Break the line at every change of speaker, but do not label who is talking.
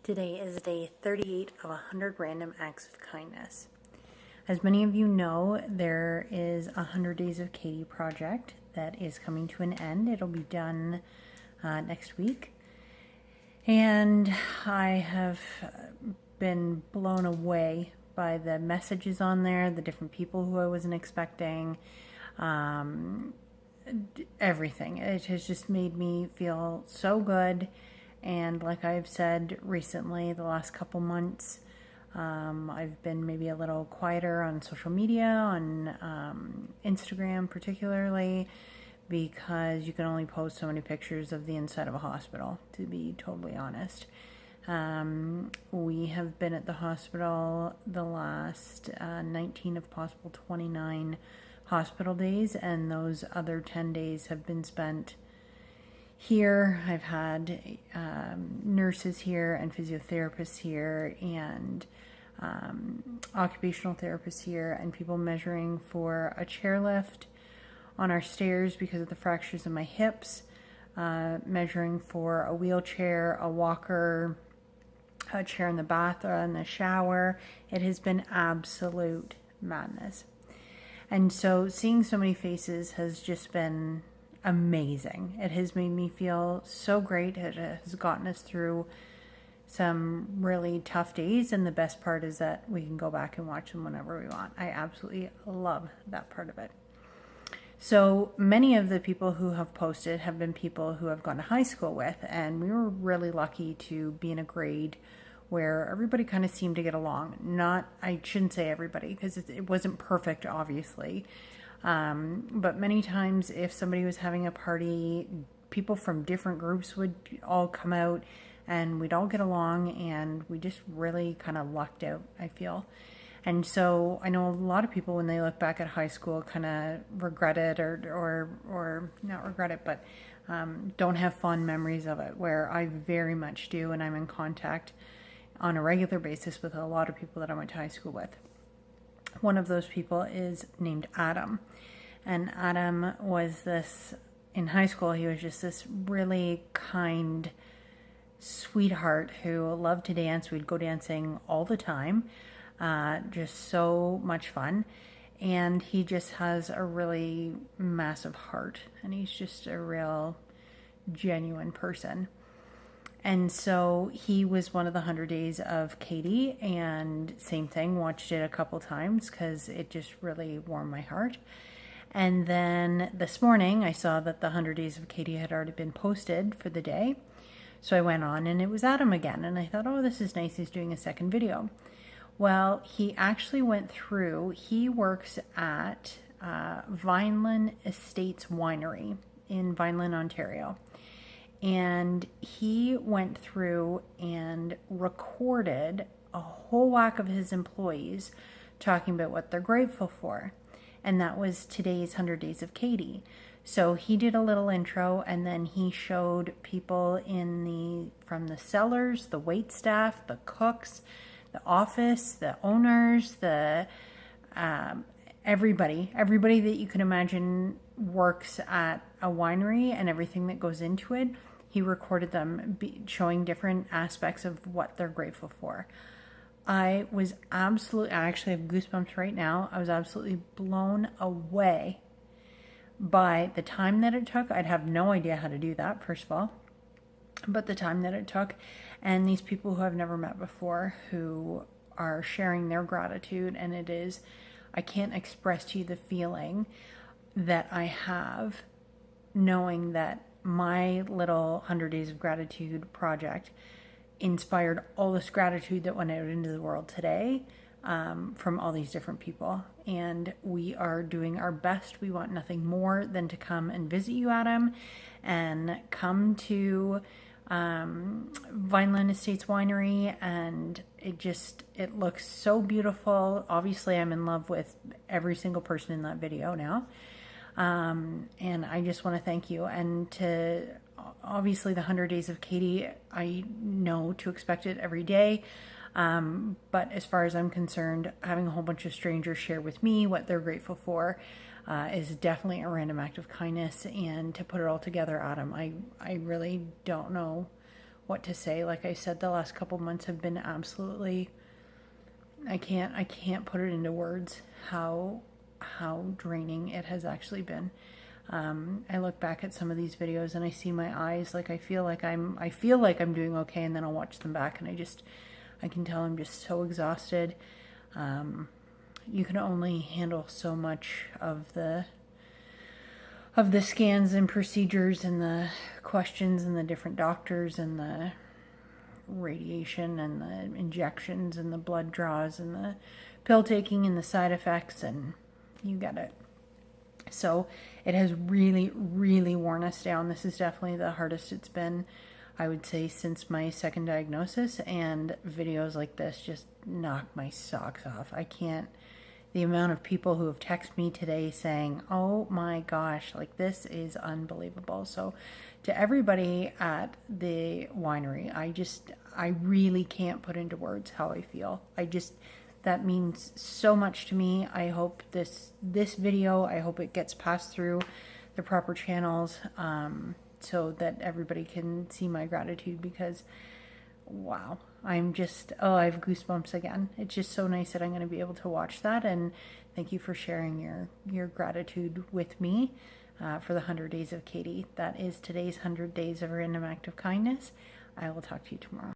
Today is day 38 of 100 random acts of kindness. As many of you know, there is a 100 Days of Katie project that is coming to an end. It'll be done next week. And I have been blown away by the messages on there, the different people who I wasn't expecting, everything. It has just made me feel so good. And like I've said recently, the last couple months, I've been maybe a little quieter on social media, on Instagram particularly, because you can only post so many pictures of the inside of a hospital, to be totally honest. We have been at the hospital the last 19 of possible 29 hospital days, and those other 10 days have been spent here. I've had nurses here and physiotherapists here and occupational therapists here, and people measuring for a chairlift on our stairs because of the fractures in my hips, measuring for a wheelchair, a walker, a chair in the bath or in the shower. It has been absolute madness. And so seeing so many faces has just been amazing. It has made me feel so great. It has gotten us through some really tough days, and the best part is that we can go back and watch them whenever we want. I absolutely love that part of it. So many of the people who have posted have been people who I've gone to high school with, and we were really lucky to be in a grade where everybody kind of seemed to get along. I shouldn't say everybody, because it wasn't perfect, obviously. But many times if somebody was having a party, people from different groups would all come out and we'd all get along, and we just really kind of lucked out, I feel. And so I know a lot of people, when they look back at high school, kind of regret it or not regret it, but don't have fond memories of it, where I very much do, and I'm in contact on a regular basis with a lot of people that I went to high school with. One of those people is named Adam. And Adam was in high school, he was just this really kind sweetheart who loved to dance. We'd go dancing all the time. Just so much fun. And he just has a really massive heart. And he's just a real genuine person. And so he was one of the 100 Days of Katie, and same thing, watched it a couple times because it just really warmed my heart. And then this morning I saw that the 100 Days of Katie had already been posted for the day. So I went on and it was Adam again, and I thought, oh, this is nice, he's doing a second video. Well, he actually went through, he works at Vineland Estates Winery in Vineland, Ontario. And he went through and recorded a whole whack of his employees talking about what they're grateful for. And that was today's 100 Days of Katie. So he did a little intro, and then he showed people from the cellars, the wait staff, the cooks, the office, the owners, everybody that you can imagine works at a winery and everything that goes into it. He recorded them showing different aspects of what they're grateful for. I actually have goosebumps right now. I was absolutely blown away by the time that it took. I'd have no idea how to do that, first of all, but the time that it took, and these people who I've never met before who are sharing their gratitude. And I can't express to you the feeling that I have knowing that my little 100 Days of Gratitude project inspired all this gratitude that went out into the world today, from all these different people. And we are doing our best. We want nothing more than to come and visit you, Adam, and come to Vineland Estates Winery, and it looks so beautiful. Obviously, I'm in love with every single person in that video now. And I just want to thank you. And obviously the 100 Days of Katie, I know to expect it every day. But as far as I'm concerned, having a whole bunch of strangers share with me what they're grateful for is definitely a random act of kindness. And to put it all together, Adam, I really don't know what to say. Like I said, the last couple months have been absolutely, I can't put it into words how draining it has actually been. I look back at some of these videos and I see my eyes, like I feel like I'm doing okay, and then I'll watch them back and I can tell I'm just so exhausted. You can only handle so much of the scans and procedures and the questions and the different doctors and the radiation and the injections and the blood draws and the pill taking and the side effects, and you get it. So it has really, really worn us down. This is definitely the hardest it's been, I would say, since my second diagnosis, and videos like this just knock my socks off. I can't, the amount of people who have texted me today saying, oh my gosh, like this is unbelievable. So to everybody at the winery, I really can't put into words how I feel. That means so much to me. I hope this video, I hope it gets passed through the proper channels, so that everybody can see my gratitude, because wow, I'm just, oh, I have goosebumps again. It's just so nice that I'm going to be able to watch that, and thank you for sharing your gratitude with me for the 100 Days of Katie. That is today's 100 Days of Random Act of Kindness. I will talk to you tomorrow.